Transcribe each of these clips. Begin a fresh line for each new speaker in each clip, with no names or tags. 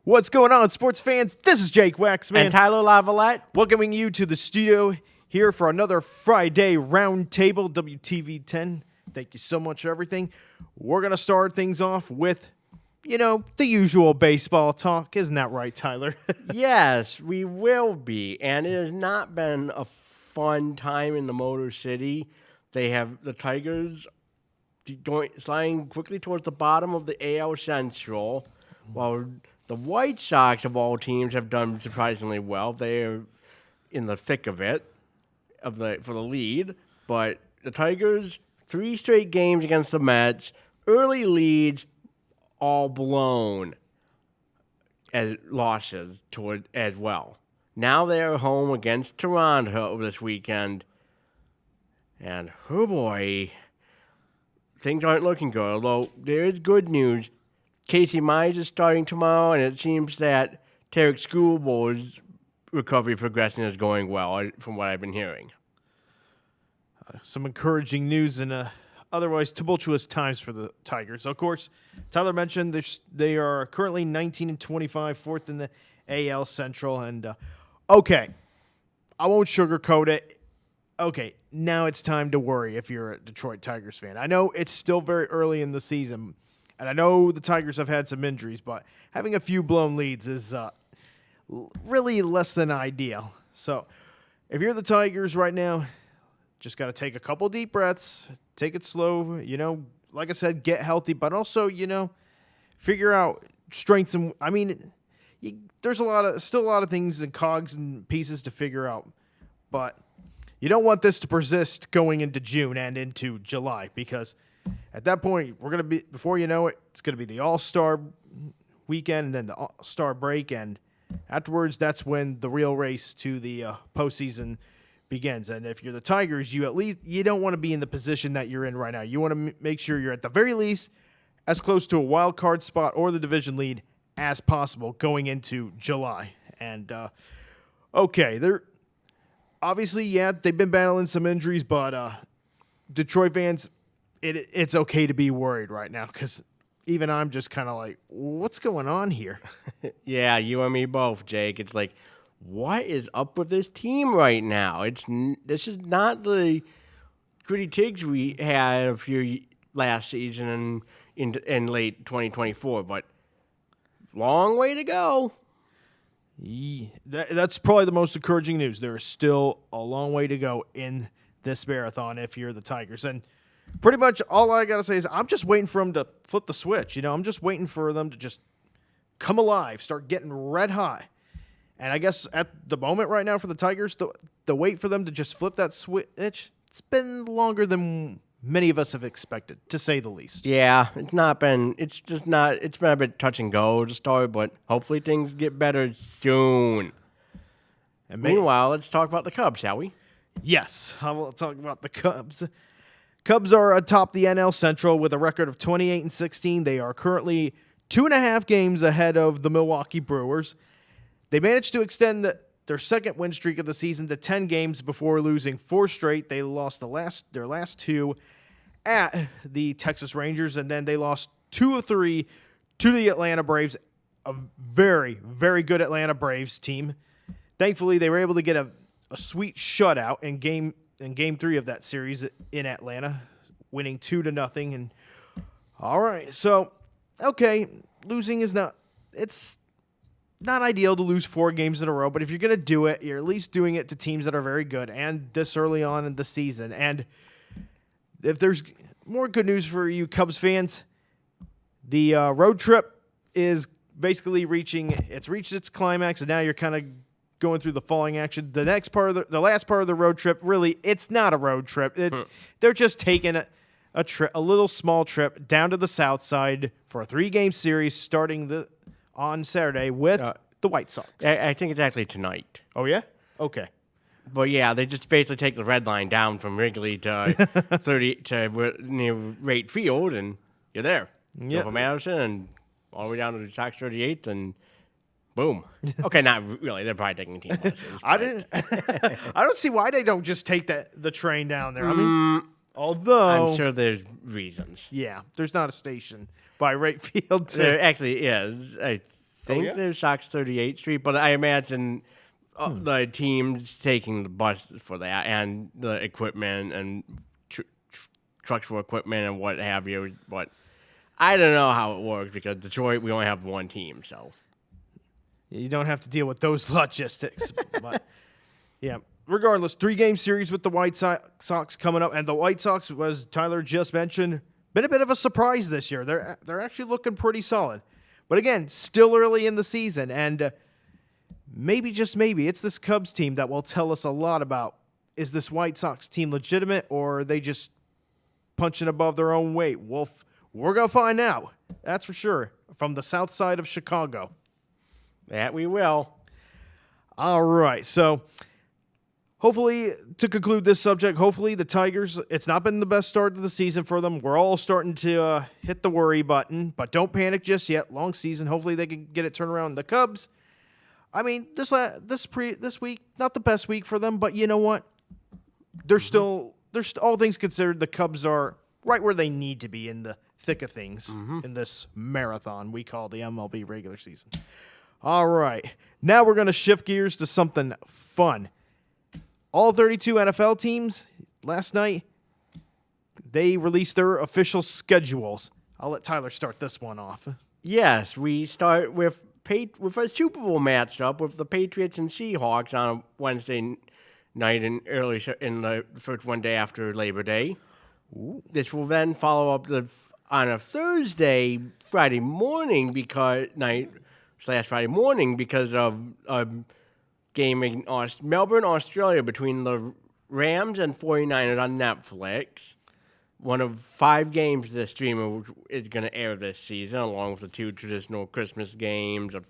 What's going on, sports fans? This is Jake Waxman.
And Tyler Lavalette.
Welcoming you to the studio here for another Friday Roundtable, WTV10. Thank you so much for everything. We're going to start things off with, the usual baseball talk. Isn't that right, Tyler?
Yes, we will be. And it has not been a fun time in the Motor City. They have the Tigers sliding quickly towards the bottom of the AL Central, while the White Sox, of all teams, have done surprisingly well. They are in the thick of it, for the lead. But the Tigers, 3 straight games against the Mets, early leads, all blown as losses as well. Now they're home against Toronto this weekend. And, oh boy, things aren't looking good. Although there is good news. Casey Mize is starting tomorrow, and it seems that Tarek Schoolboy's recovery progression is going well, from what I've been hearing.
Some encouraging news in otherwise tumultuous times for the Tigers. Of course, Tyler mentioned they are currently 19-25, fourth in the AL Central. And, okay, I won't sugarcoat it. Okay, now it's time to worry if you're a Detroit Tigers fan. I know it's still very early in the season, and I know the Tigers have had some injuries, but having a few blown leads is really less than ideal. So if you're the Tigers right now, just got to take a couple deep breaths, take it slow, like I said, get healthy, but also, figure out strengths. And there's still a lot of things and cogs and pieces to figure out, but you don't want this to persist going into June and into July, because at that point, we're going to be, before you know it, it's going to be the All-Star weekend and then the All-Star break. And afterwards, that's when the real race to the postseason begins. And if you're the Tigers, you don't want to be in the position that you're in right now. You want to make sure you're at the very least as close to a wild card spot or the division lead as possible going into July. And, okay, obviously, they've been battling some injuries, but Detroit fans, it's okay to be worried right now, because even I'm just kind of like, what's going on here?
Yeah, you and me both, Jake. It's like, what is up with this team right now? This is not the gritty Tigs we had a few last season in late 2024, but long way to go.
Yeah, that's probably the most encouraging news. There is still a long way to go in this marathon if you're the Tigers. And pretty much all I got to say is I'm just waiting for them to flip the switch. I'm just waiting for them to just come alive, start getting red hot. And I guess at the moment right now for the Tigers, the wait for them to just flip that switch, it's been longer than many of us have expected, to say the least.
Yeah, it's been a bit touch and go to start, but hopefully things get better soon. And meanwhile, let's talk about the Cubs, shall we?
Yes, I will talk about the Cubs. Cubs are atop the NL Central with a record of 28-16. They are currently 2.5 games ahead of the Milwaukee Brewers. They managed to extend their second win streak of the season to 10 games before losing 4 straight. They lost their last 2 at the Texas Rangers, and then they lost 2 of 3 to the Atlanta Braves, a very, very good Atlanta Braves team. Thankfully, they were able to get a sweet shutout in Game 3 of that series in Atlanta, winning 2-0. And all right, so okay, losing is it's not ideal to lose 4 games in a row, but if you're going to do it, you're at least doing it to teams that are very good and this early on in the season. And if there's more good news for you Cubs fans, the road trip is basically reached its climax, and now you're kind of going through the falling action. The next part of the last part of the road trip, really, it's not a road trip. They're just taking a little small trip down to the South Side for a 3-game series starting on Saturday with the White Sox.
I think it's actually tonight.
Oh, yeah? Okay.
But yeah, they just basically take the red line down from Wrigley to 30 to near Rate Field, and you're there. Yep. Go from Madison and all the way down to the Sox 38, and boom. Okay, not really. They're probably taking team losses.
I don't see why they don't just take the train down there. I mean, Although,
I'm sure there's reasons.
yeah, there's not a station by right field.
There actually is. I think
yeah?
there's Sox 38th Street, but I imagine the team's taking the bus for that and the equipment and trucks for equipment and what have you. But I don't know how it works because Detroit, we only have one team, so.
You don't have to deal with those logistics. But, yeah, regardless, 3-game series with the White Sox coming up. And the White Sox, as Tyler just mentioned, been a bit of a surprise this year. They're actually looking pretty solid. But again, still early in the season. And maybe, just maybe, it's this Cubs team that will tell us a lot about, is this White Sox team legitimate or are they just punching above their own weight? We're going to find out. That's for sure. From the south side of Chicago.
That we will.
All right. So, hopefully, to conclude this subject, hopefully the Tigers, it's not been the best start to the season for them. We're all starting to hit the worry button, but don't panic just yet. Long season. Hopefully they can get it turned around. The Cubs, I mean, this week, not the best week for them, but you know what? They're still, all things considered, the Cubs are right where they need to be in the thick of things in this marathon we call the MLB regular season. All right. Now we're going to shift gears to something fun. All 32 NFL teams last night, they released their official schedules. I'll let Tyler start this one off.
Yes, we start with a Super Bowl matchup with the Patriots and Seahawks on a Wednesday night and early in the first one day after Labor Day. Ooh. This will then follow up on a Friday morning because of a game in Melbourne, Australia between the Rams and 49ers on Netflix. One of 5 games this streamer is going to air this season, along with the 2 traditional Christmas games, a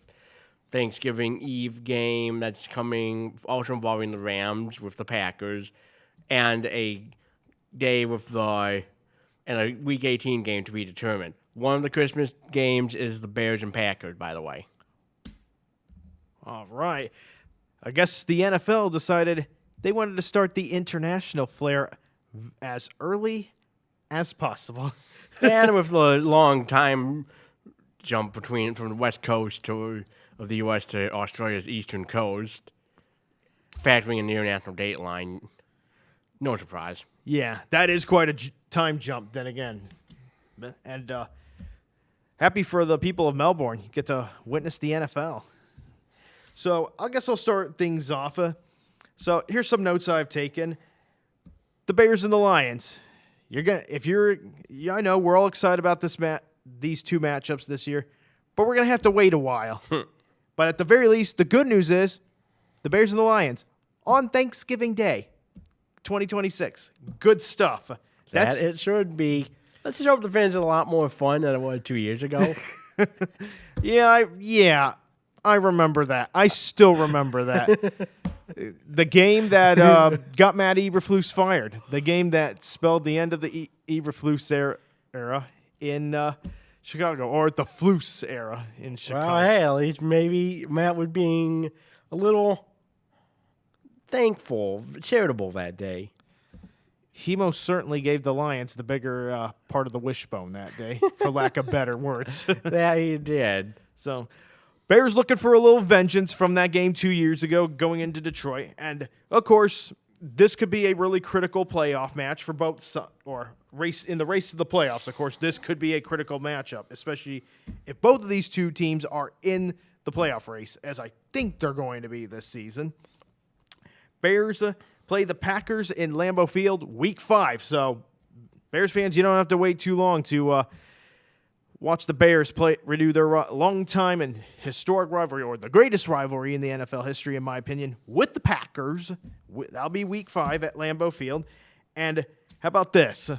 Thanksgiving Eve game that's coming, also involving the Rams with the Packers, and a day and a Week 18 game to be determined. One of the Christmas games is the Bears and Packers, by the way.
All right. I guess the NFL decided they wanted to start the international flair as early as possible.
And with the long time jump from the west coast of the U.S. to Australia's eastern coast, factoring in the international date line, no surprise.
Yeah, that is quite a time jump then again. And happy for the people of Melbourne. You get to witness the NFL. So I guess I'll start things off. So here's some notes I've taken. The Bears and the Lions. I know we're all excited about these 2 matchups this year, but we're gonna have to wait a while. But at the very least, the good news is the Bears and the Lions on Thanksgiving Day, 2026. Good stuff.
That it should be. Let's just hope the fans are a lot more fun than it was 2 years ago.
Yeah. I remember that. I still remember that. The game that got Matt Eberflus fired. The game that spelled the end of the Eberflus era in Chicago, or the Flus era in Chicago.
Well, hey, at least maybe Matt was being a little thankful, charitable that day.
He most certainly gave the Lions the bigger part of the wishbone that day, for lack of better words.
That he did.
So, Bears looking for a little vengeance from that game 2 years ago going into Detroit. And, of course, this could be a really critical playoff match for both, or race to the playoffs. Of course, this could be a critical matchup, especially if both of these 2 teams are in the playoff race, as I think they're going to be this season. Bears play the Packers in Lambeau Field Week 5. So, Bears fans, you don't have to wait too long to watch the Bears renew their long-time and historic rivalry, or the greatest rivalry in the NFL history, in my opinion, with the Packers. That'll be Week 5 at Lambeau Field. And how about this?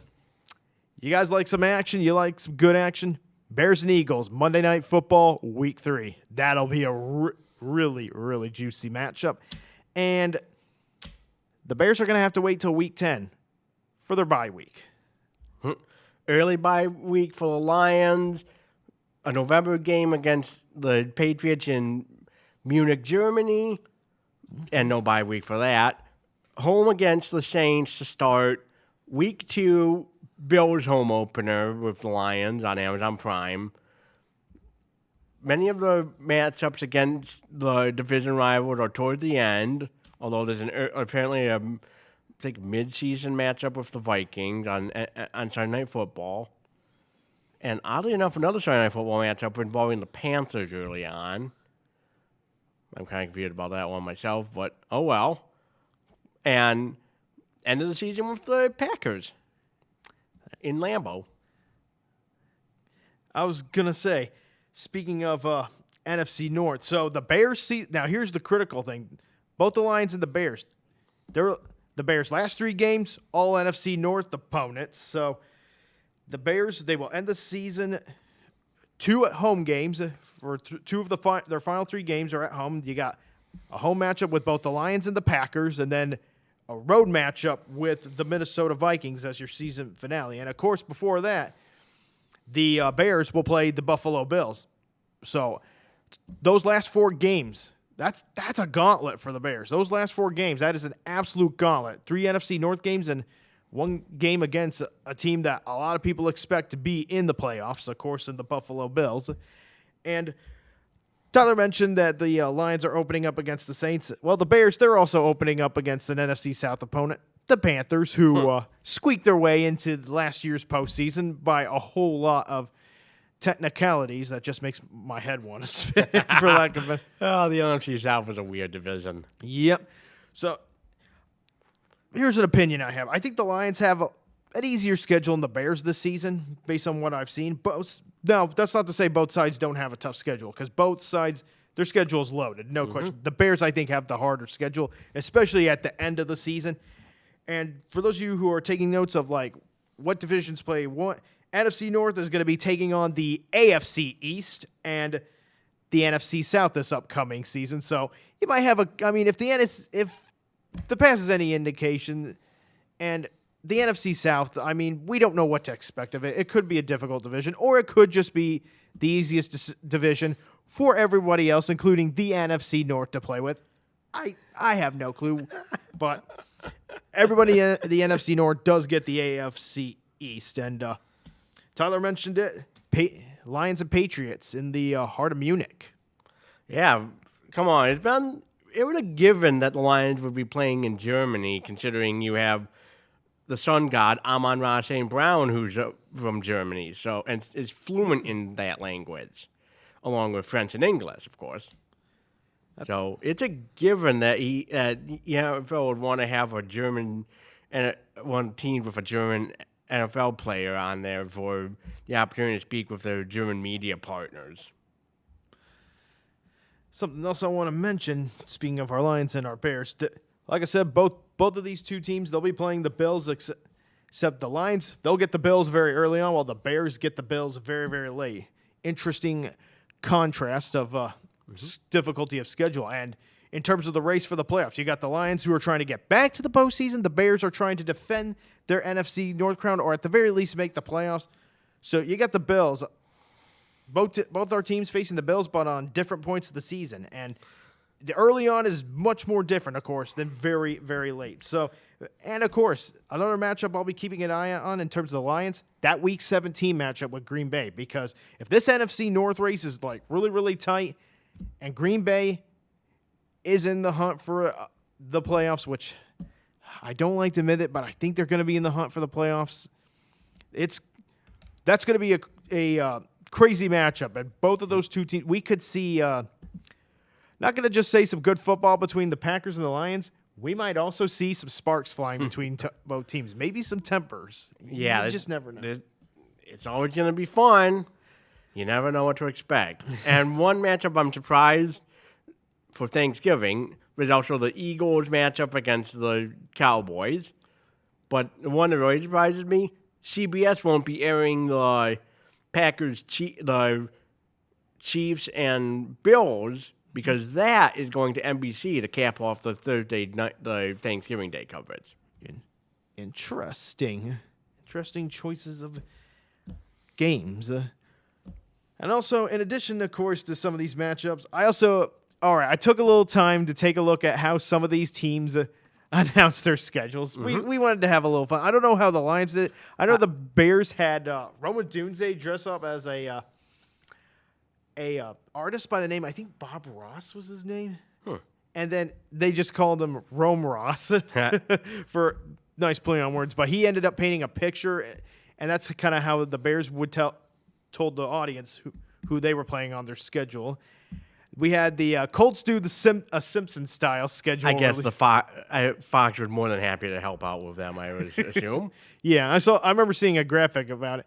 You guys like some action? You like some good action? Bears and Eagles, Monday Night Football, Week 3. That'll be a really, really juicy matchup. And the Bears are going to have to wait till Week 10 for their bye week.
Early bye week for the Lions, a November game against the Patriots in Munich, Germany, and no bye week for that. Home against the Saints to start Week 2, Bills home opener with the Lions on Amazon Prime. Many of the matchups against the division rivals are toward the end, although there's apparently a mid-season matchup with the Vikings on Sunday Night Football. And oddly enough, another Sunday Night Football matchup involving the Panthers early on. I'm kind of confused about that one myself, but oh well. And end of the season with the Packers in Lambeau.
I was going to say, speaking of NFC North, so the Bears now here's the critical thing. Both the Lions and the Bears, the Bears' last 3 games, all NFC North opponents. So the Bears, they will end the season 2 at home games. For 2 of their final 3 games are at home. You got a home matchup with both the Lions and the Packers, and then a road matchup with the Minnesota Vikings as your season finale. And, of course, before that, the Bears will play the Buffalo Bills. So those last 4 games, that's a gauntlet for the Bears. Those last 4 games, that is an absolute gauntlet. 3 NFC North games and 1 game against a team that a lot of people expect to be in the playoffs, of course, in the Buffalo Bills. And Tyler mentioned that the Lions are opening up against the Saints. Well, the Bears, they're also opening up against an NFC South opponent, the Panthers, who squeaked their way into last year's postseason by a whole lot of technicalities that just makes my head want to spin, for lack of a...
Oh, the NFC South is a weird division.
Yep. So here's an opinion I have. I think the Lions have an easier schedule than the Bears this season, based on what I've seen. Now, that's not to say both sides don't have a tough schedule, because both sides, their schedule is loaded, no question. The Bears, I think, have the harder schedule, especially at the end of the season. And for those of you who are taking notes of, like, what divisions play what, NFC North is going to be taking on the AFC East and the NFC South this upcoming season. So you might have if the pass is any indication, and the NFC South, we don't know what to expect of it. It could be a difficult division, or it could just be the easiest division for everybody else, including the NFC North, to play with. I have no clue, but everybody in the NFC North does get the AFC East, and Tyler mentioned it, Lions and Patriots in the heart of Munich.
Yeah, come on. It would have given that the Lions would be playing in Germany, considering you have the sun god Amon-Ra St. Brown, who's from Germany, so and is fluent in that language, along with French and English, of course. So it's a given that NFL would want to have a German and one team with a German NFL player on there for the opportunity to speak with their German media partners.
Something else I want to mention, speaking of our Lions and our Bears, like I said, both of these 2 teams, they'll be playing the Bills, except the Lions, they'll get the Bills very early on, while the Bears get the Bills very, very late. Interesting contrast of difficulty of schedule. And in terms of the race for the playoffs, you got the Lions, who are trying to get back to the postseason. The Bears are trying to defend their NFC North crown, or at the very least make the playoffs. So you got the Bills. Both our teams facing the Bills, but on different points of the season. And the early on is much more different, of course, than very, very late. So, and of course, another matchup I'll be keeping an eye on in terms of the Lions, that Week 17 matchup with Green Bay. Because if this NFC North race is like really, really tight, and Green Bay is in the hunt for the playoffs, which I don't like to admit it, but I think they're going to be in the hunt for the playoffs. That's going to be a crazy matchup, and both of those 2 teams, we could see. Not going to just say some good football between the Packers and the Lions. We might also see some sparks flying between both teams. Maybe some tempers.
Yeah,
you just never know.
It's always going to be fun. You never know what to expect. And one matchup I'm surprised for Thanksgiving was also the Eagles matchup against the Cowboys. But the one that really surprises me, CBS won't be airing the Packers, the Chiefs, and Bills, because that is going to NBC to cap off the Thursday night, the Thanksgiving Day coverage.
Interesting choices of games. And also, in addition, of course, to some of these matchups, I took a little time to take a look at how some of these teams announce their schedules. We wanted to have a little fun. I don't know how the Lions did it. I know the Bears had Roma Dunze dress up as a artist by the name, I think Bob Ross was his name. And then they just called him Rome Ross for nice play on words. But he ended up painting a picture, and that's kind of how the Bears told the audience who they were playing on their schedule. We had the Colts do a Simpsons-style schedule.
I guess the Fox was more than happy to help out with them, I would assume.
Yeah, I remember seeing a graphic about it.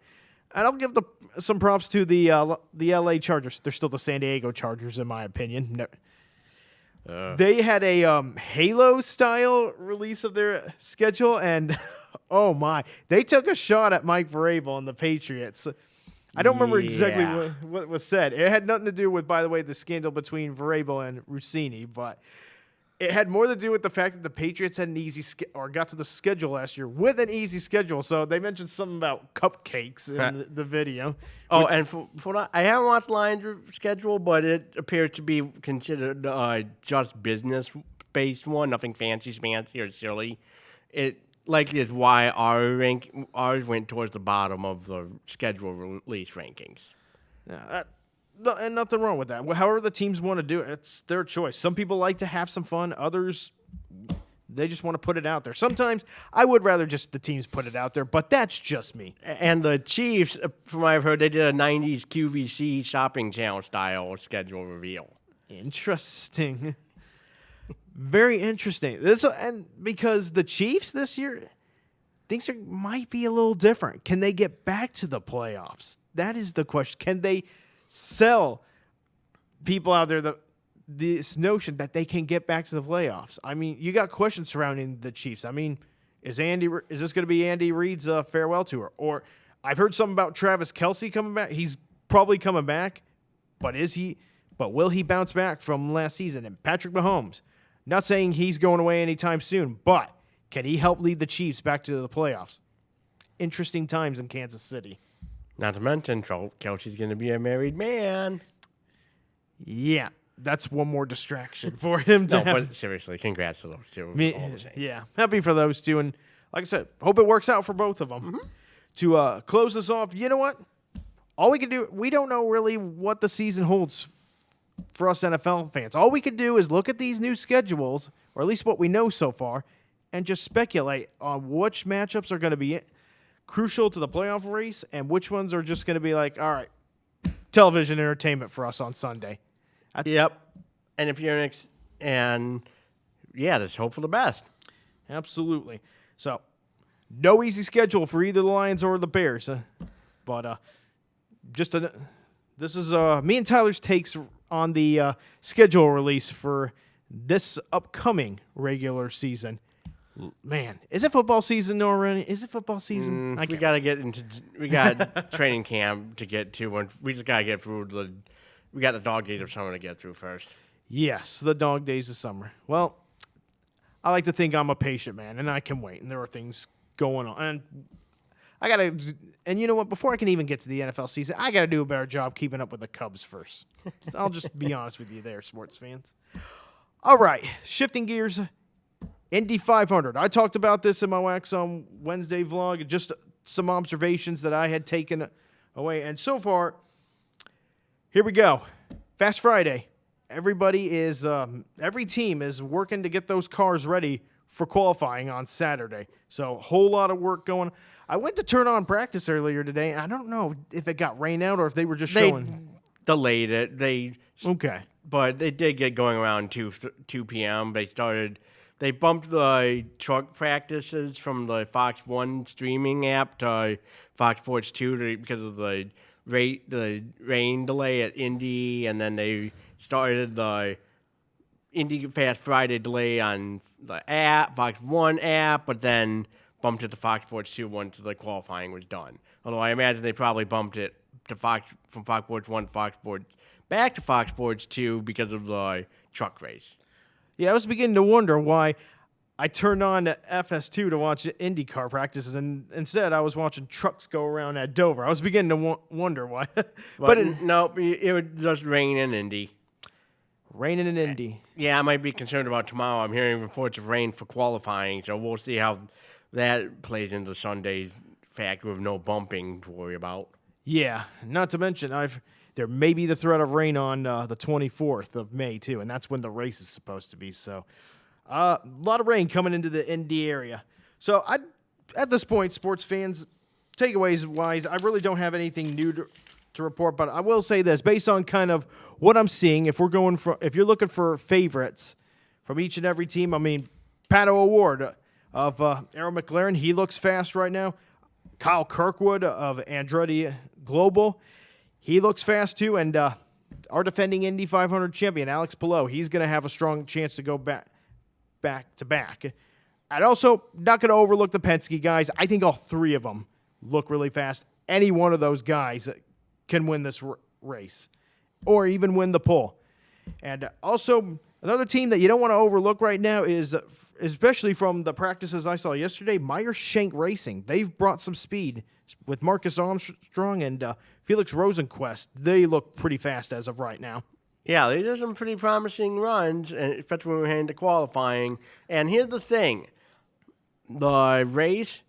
And I'll give some props to the LA Chargers. They're still the San Diego Chargers, in my opinion. No. They had a Halo-style release of their schedule, and oh my, they took a shot at Mike Vrabel and the Patriots. I don't remember exactly what was said. It had nothing to do with, by the way, the scandal between Vrabel and Rossini, but it had more to do with the fact that the Patriots had an easy got to the schedule last year with an easy schedule. So they mentioned something about cupcakes in the video.
Oh, and I haven't watched the Lions schedule, but it appears to be considered just business-based one, nothing fancy or silly. It likely is why ours went towards the bottom of the schedule release rankings.
Yeah, and nothing wrong with that. However the teams want to do it, it's their choice. Some people like to have some fun. Others, they just want to put it out there. Sometimes I would rather just the teams put it out there, but that's just me.
And the Chiefs, from what I've heard, they did a 90s QVC shopping channel style schedule reveal.
Interesting. Very interesting. And because the Chiefs this year, things might be a little different. Can they get back to the playoffs? That is the question. Can they sell people out there this notion that they can get back to the playoffs? I mean, you got questions surrounding the Chiefs. I mean, is this going to be Andy Reid's farewell tour? Or I've heard something about Travis Kelce coming back. He's probably coming back, but will he bounce back from last season? And Patrick Mahomes, not saying he's going away anytime soon, but can he help lead the Chiefs back to the playoffs? Interesting times in Kansas City.
Not to mention, Kelce's going to be a married man.
Yeah, that's one more distraction for him to have.
But seriously, congrats to those two.
Yeah, happy for those two. And like I said, hope it works out for both of them. To close this off, you know what? All we can do, we don't know really what the season holds for us NFL fans. All we can do is look at these new schedules, or at least what we know so far, and just speculate on which matchups are going to be crucial to the playoff race and which ones are just going to be like, all right, television entertainment for us on Sunday.
Yep. And if you're let's hope for the best.
Absolutely. So, no easy schedule for either the Lions or the Bears. But this is me and Tyler's takes on the schedule release for this upcoming regular season. Man, is it football season already? Is it football season?
We got training camp to get to, and we just gotta get through we got the dog days of summer to get through first.
Yes, the dog days of summer. Well, I like to think I'm a patient man, and I can wait, and there are things going on. And you know what? Before I can even get to the NFL season, I gotta do a better job keeping up with the Cubs first. I'll just be honest with you there, sports fans. All right, shifting gears. Indy 500. I talked about this in my Wax on Wednesday vlog. Just some observations that I had taken away. And so far, here we go. Fast Friday. Every team is working to get those cars ready for qualifying on Saturday. So a whole lot of work going. I went to turn on practice earlier today. And I don't know if it got rain out or if they were just showing.
Delayed it.
Okay.
But they did get going around 2 p.m. They bumped the truck practices from the Fox 1 streaming app to Fox Sports 2 because of the rain delay at Indy, and then they started the Indy Fast Friday delay on the app, Fox 1 app, but then bumped it to Fox Sports 2 once the qualifying was done. Although I imagine they probably bumped it to from Fox Sports 1 to back to Fox Sports 2 because of the truck race.
Yeah, I was beginning to wonder why I turned on to FS2 to watch IndyCar practices, and instead I was watching trucks go around at Dover. I was beginning to wonder why.
But no, it would just rain in Indy.
Raining in Indy.
Yeah, I might be concerned about tomorrow. I'm hearing reports of rain for qualifying, so we'll see how that plays into Sunday's fact with no bumping to worry about.
Yeah, not to mention there may be the threat of rain on the 24th of May too, and that's when the race is supposed to be. So, a lot of rain coming into the Indy area. So, at this point, sports fans, takeaways wise, I really don't have anything new to report, but I will say this: based on kind of what I'm seeing, if you're looking for favorites from each and every team, I mean, Pato O'Ward of Arrow McLaren, he looks fast right now. Kyle Kirkwood of Andretti Global, he looks fast too. And our defending Indy 500 champion, Alex Palou, he's going to have a strong chance to go back to back. I'd also not going to overlook the Penske guys. I think all three of them look really fast. Any one of those guys can win this race or even win the pole. And also, another team that you don't want to overlook right now is, especially from the practices I saw yesterday, Meyer Shank Racing. They've brought some speed with Marcus Armstrong and Felix Rosenquist. They look pretty fast as of right now.
Yeah, they did some pretty promising runs, and especially when we head into qualifying. And here's the thing. The race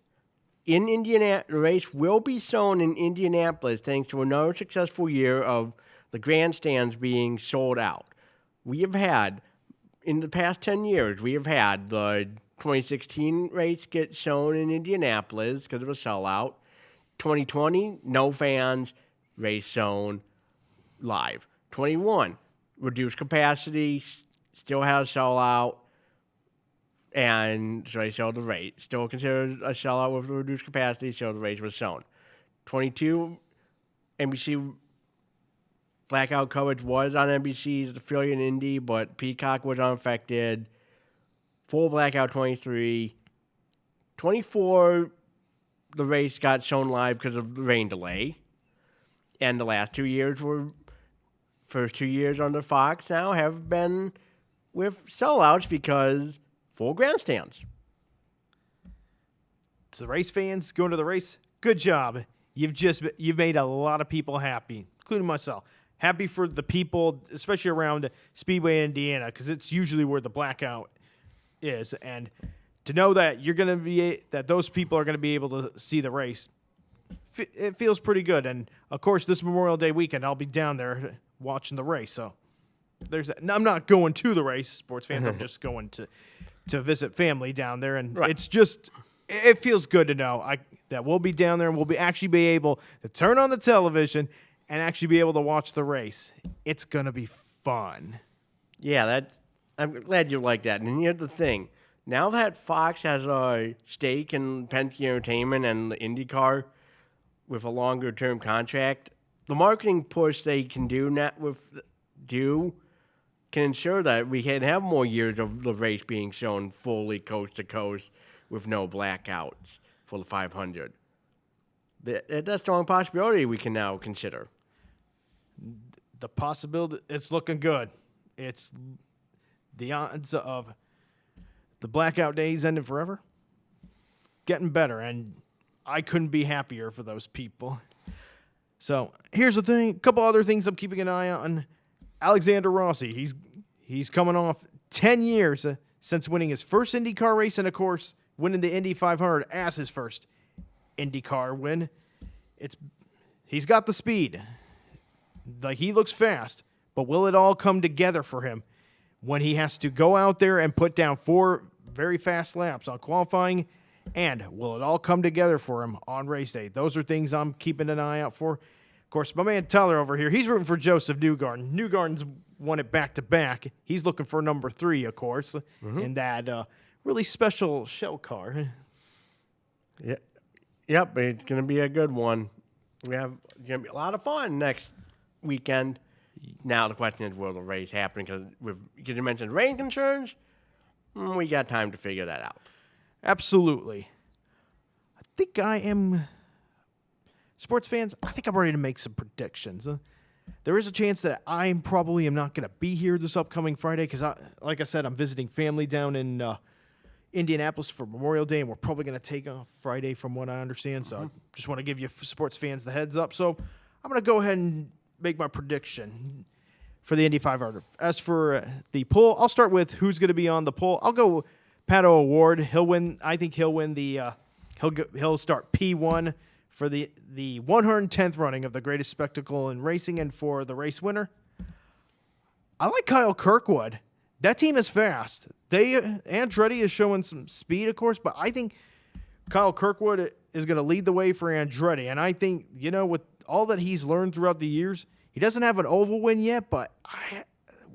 will be shown in Indianapolis thanks to another successful year of the grandstands being sold out. We have had, in the past 10 years, we have had the 2016 race get shown in Indianapolis because of a sellout. 2020, no fans, race shown live. 21, reduced capacity, still has sellout, and so they showed the race. Still considered a sellout with reduced capacity, so the race was shown. 22, NBC blackout coverage was on NBC's affiliate in Indy, but Peacock was unaffected. Full blackout 23. 24, the race got shown live because of the rain delay. And the last 2 years first 2 years under Fox now have been with sellouts because full grandstands.
So the race fans going to the race, good job. You've made a lot of people happy, including myself. Happy for the people, especially around Speedway, Indiana, because it's usually where the blackout is. And to know that that those people are going to be able to see the race, it feels pretty good. And of course, this Memorial Day weekend, I'll be down there watching the race. So I'm not going to the race, sports fans. I'm just going to visit family down there, and It's just, it feels good to know that we'll be down there and we'll actually be able to turn on the television and actually be able to watch the race. It's going to be fun.
Yeah, I'm glad you like that. And here's the thing. Now that Fox has a stake in Penske Entertainment and the IndyCar with a longer-term contract, the marketing push they can do can ensure that we can have more years of the race being shown fully coast to coast with no blackouts for the 500. That's a strong possibility we can now consider.
The possibility, it's looking good. It's the odds of the blackout days ending forever getting better, and I couldn't be happier for those people. So here's the thing, a couple other things I'm keeping an eye on. Alexander Rossi, he's coming off 10 years since winning his first IndyCar race, and of course winning the Indy 500 as his first IndyCar win. He's got the speed. He looks fast, but will it all come together for him when he has to go out there and put down 4 very fast laps on qualifying? And will it all come together for him on race day? Those are things I'm keeping an eye out for. Of course, my man Tyler over here, he's rooting for Joseph Newgarden. Newgarden's won it back-to-back. He's looking for number 3, of course, in that really special shell car.
Yeah. Yep, it's going to be a good one. It's going to be a lot of fun next weekend. Now the question is, will the race happen? Because you mentioned rain concerns. We got time to figure that out.
Absolutely. I think I am... Sports fans, I think I'm ready to make some predictions. There is a chance that I probably am not going to be here this upcoming Friday because, like I said, I'm visiting family down in Indianapolis for Memorial Day, and we're probably going to take off Friday from what I understand. So I just want to give you sports fans the heads up. So I'm going to go ahead and make my prediction. for the Indy 500. As for the poll, I'll start with who's going to be on the poll. I'll go Pato O'Ward. He'll win. I think he'll win the. He'll start P1 for the 110th running of the greatest spectacle in racing, and for the race winner, I like Kyle Kirkwood. That team is fast. Andretti is showing some speed, of course, but I think Kyle Kirkwood is going to lead the way for Andretti. And I think, with all that he's learned throughout the years, he doesn't have an oval win yet, but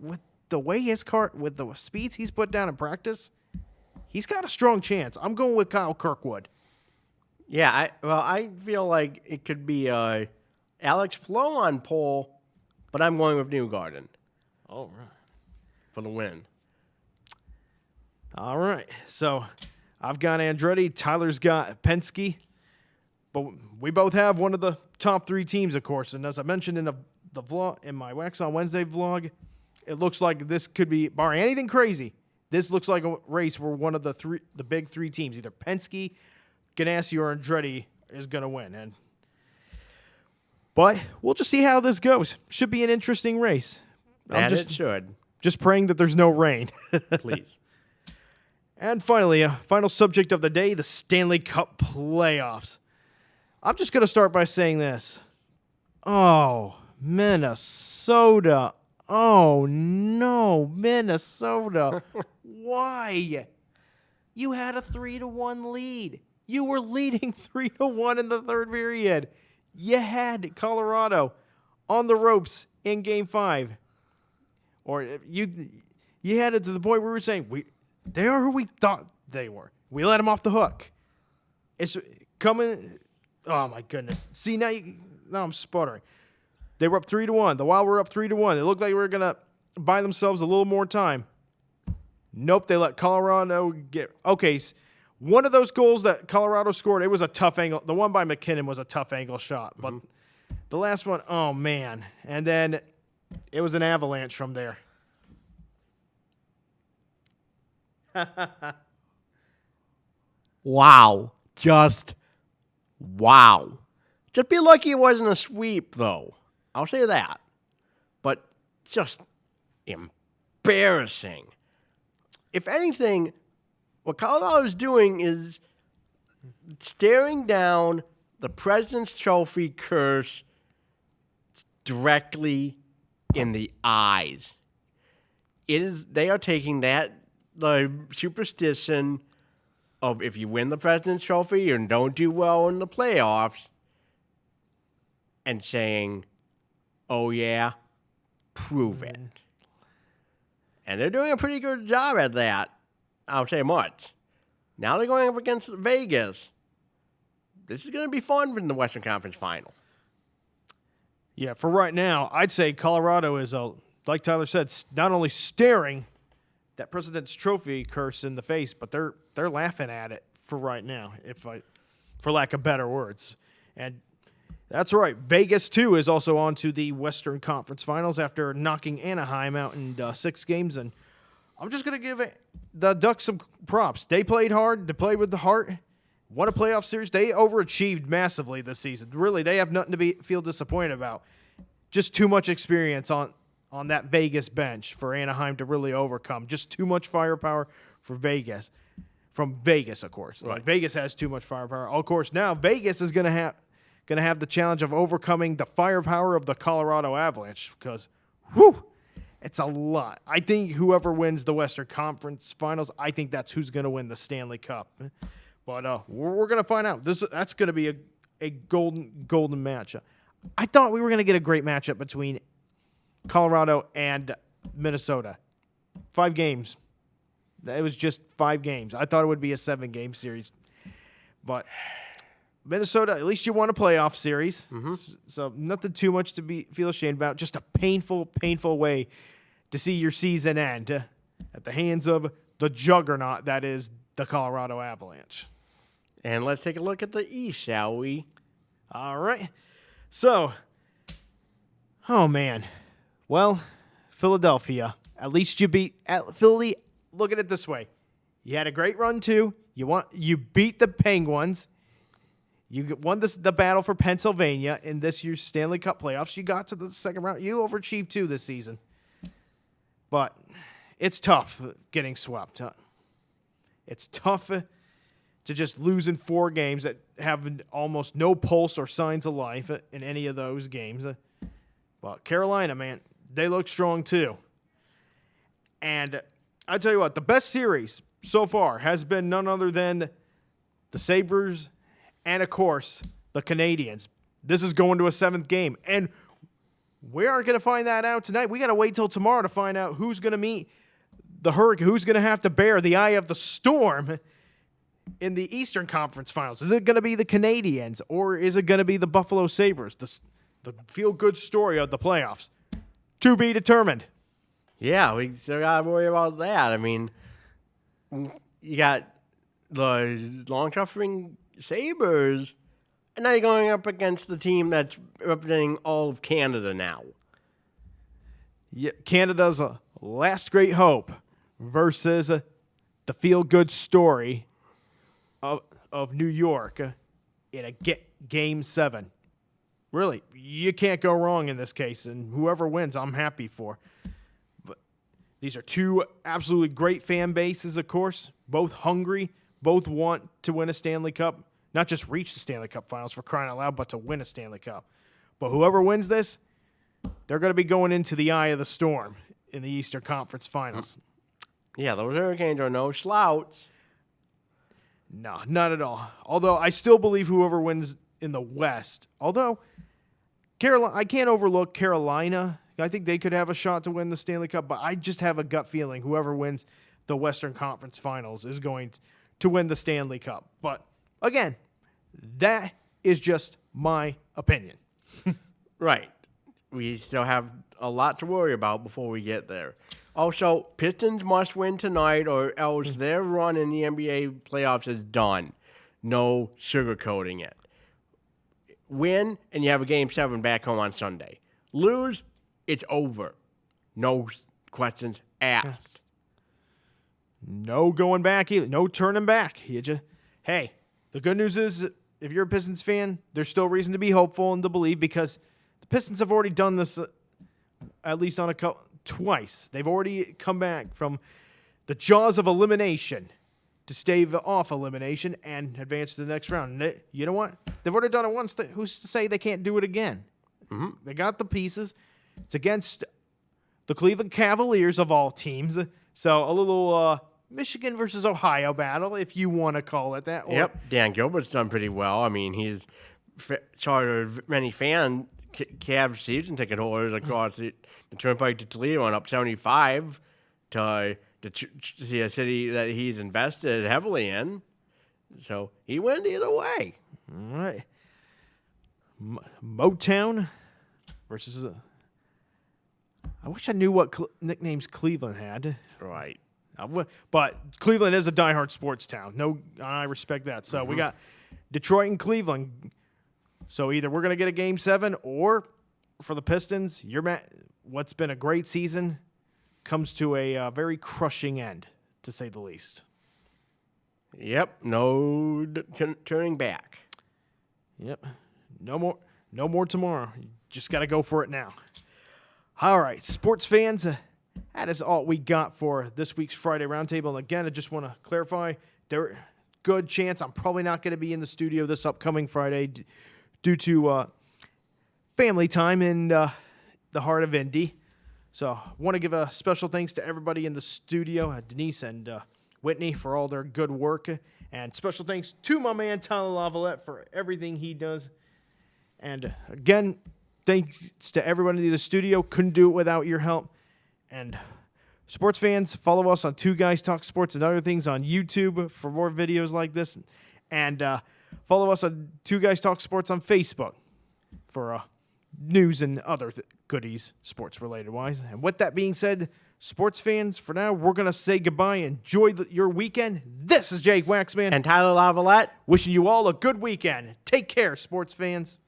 with the way his car, with the speeds he's put down in practice, he's got a strong chance. I'm going with Kyle Kirkwood.
Yeah, I feel like it could be Alex Flo on pole, but I'm going with Newgarden.
All right.
For the win.
All right. So I've got Andretti. Tyler's got Penske. But we both have one of the top 3 teams, of course. And as I mentioned in the vlog, in my Wax on Wednesday vlog, it looks like this could be, barring anything crazy, this looks like a race where one of the big 3 teams, either Penske, Ganassi, or Andretti, is going to win. But we'll just see how this goes. Should be an interesting race.
It should.
Just praying that there's no rain.
Please.
And finally, final subject of the day, the Stanley Cup playoffs. I'm just going to start by saying this. Oh, Minnesota. Oh, no, Minnesota. Why? You had a 3-1 lead. You were leading 3-1 in the third period. You had Colorado on the ropes in Game 5. Or you had it to the point where we were saying, they are who we thought they were. We let them off the hook. It's coming. Oh, my goodness. See, now I'm sputtering. They were up 3-1. The Wild were up 3-1. It looked like they were going to buy themselves a little more time. Nope, they let Colorado get. Okay, one of those goals that Colorado scored, it was a tough angle. The one by McKinnon was a tough angle shot. But the last one, oh, man. And then it was an avalanche from there.
Wow. Just wow. Just be lucky it wasn't a sweep, though. I'll say that. But just embarrassing. If anything, what Colorado's doing is staring down the President's Trophy curse directly in the eyes. They are taking the superstition of if you win the President's Trophy and don't do well in the playoffs and saying, oh yeah, prove it. And they're doing a pretty good job at that. I'll say much. Now they're going up against Vegas. This is going to be fun in the Western Conference Final.
Yeah, for right now, I'd say Colorado is, like Tyler said, not only staring that President's Trophy curse in the face, but they're laughing at it for right now, for lack of better words. And that's right. Vegas, too, is also on to the Western Conference Finals after knocking Anaheim out in 6 games. And I'm just going to give the Ducks some props. They played hard. They played with the heart. Won a playoff series. They overachieved massively this season. Really, they have nothing to feel disappointed about. Just too much experience on that Vegas bench for Anaheim to really overcome. Just too much firepower for Vegas. From Vegas, of course.
Right.
Like Vegas has too much firepower. Of course, now Vegas is going to have the challenge of overcoming the firepower of the Colorado Avalanche because, it's a lot. I think whoever wins the Western Conference Finals, I think that's who's going to win the Stanley Cup. But we're going to find out. That's going to be a golden matchup. I thought we were going to get a great matchup between Colorado and Minnesota. 5 games. It was just 5 games. I thought it would be a 7-game series. But Minnesota, at least you won a playoff series. Mm-hmm. So nothing too much to feel ashamed about. Just a painful way to see your season end at the hands of the juggernaut that is the Colorado Avalanche.
And let's take a look at the East, shall we?
All right. So, oh, man. Well, Philadelphia. At least you beat Philly. Look at it this way. You had a great run, too. You beat the Penguins. You won the battle for Pennsylvania in this year's Stanley Cup playoffs. You got to the second round. You overachieved, too, this season. But it's tough getting swept. It's tough to just lose in 4 games that have almost no pulse or signs of life in any of those games. But Carolina, man, they look strong too. And I tell you what, the best series so far has been none other than the Sabres and, of course, the Canadiens. This is going to a 7th game. And we aren't going to find that out tonight. We got to wait till tomorrow to find out who's going to meet the Hurricane, who's going to have to bear the eye of the storm in the Eastern Conference Finals. Is it going to be the Canadiens or is it going to be the Buffalo Sabres? The feel-good story of the playoffs. To be determined.
Yeah, we still got to worry about that. I mean, you got the long-suffering Sabres, and now you're going up against the team that's representing all of Canada now.
Yeah, Canada's last great hope versus the feel-good story of New York in a Game 7. Really, you can't go wrong in this case, and whoever wins, I'm happy for. But these are 2 absolutely great fan bases, of course, both hungry, both want to win a Stanley Cup, not just reach the Stanley Cup Finals for crying out loud, but to win a Stanley Cup. But whoever wins this, they're going to be going into the eye of the storm in the Eastern Conference Finals.
Yeah, those Hurricanes are no slouch.
No, not at all. Although I still believe whoever wins in the West, although I can't overlook Carolina. I think they could have a shot to win the Stanley Cup, but I just have a gut feeling whoever wins the Western Conference Finals is going to win the Stanley Cup. But again, that is just my opinion.
Right. We still have a lot to worry about before we get there. Also, Pistons must win tonight or else their run in the NBA playoffs is done. No sugarcoating it. Win, and you have a Game 7 back home on Sunday. Lose, it's over. No questions asked.
No going back either. No turning back. Hey, the good news is if you're a Pistons fan, there's still reason to be hopeful and to believe because the Pistons have already done this at least on twice. They've already come back from the jaws of elimination to stave off elimination and advance to the next round. And you know what? They've already done it once. Who's to say they can't do it again? Mm-hmm. They got the pieces. It's against the Cleveland Cavaliers of all teams. So a little Michigan versus Ohio battle, if you want to call it that.
Yep, Dan Gilbert's done pretty well. I mean, he's chartered many Cavs season ticket holders across the Turnpike to Toledo and up 75 to see a city that he's invested heavily in. So he went either way.
All right. Motown versus... I wish I knew what nicknames Cleveland had.
Right.
But Cleveland is a diehard sports town. No, I respect that. So we got Detroit and Cleveland. So either we're going to get a Game 7 or for the Pistons, what's been a great season comes to a very crushing end, to say the least.
Yep. No turning back.
Yep. No more tomorrow. You just got to go for it now. All right, sports fans, that is all we got for this week's Friday Roundtable. And again, I just want to clarify, there's a good chance I'm probably not going to be in the studio this upcoming Friday due to family time in the heart of Indy. So I want to give a special thanks to everybody in the studio, Denise and Whitney, for all their good work. And special thanks to my man, Tyler Lavalette, for everything he does. And again, thanks to everybody in the studio. Couldn't do it without your help. And sports fans, follow us on Two Guys Talk Sports and other things on YouTube for more videos like this. And follow us on Two Guys Talk Sports on Facebook for news and other goodies, sports-related wise. And with that being said, sports fans, for now, we're going to say goodbye. Enjoy your weekend. This is Jake Waxman.
And Tyler Lavalette.
Wishing you all a good weekend. Take care, sports fans.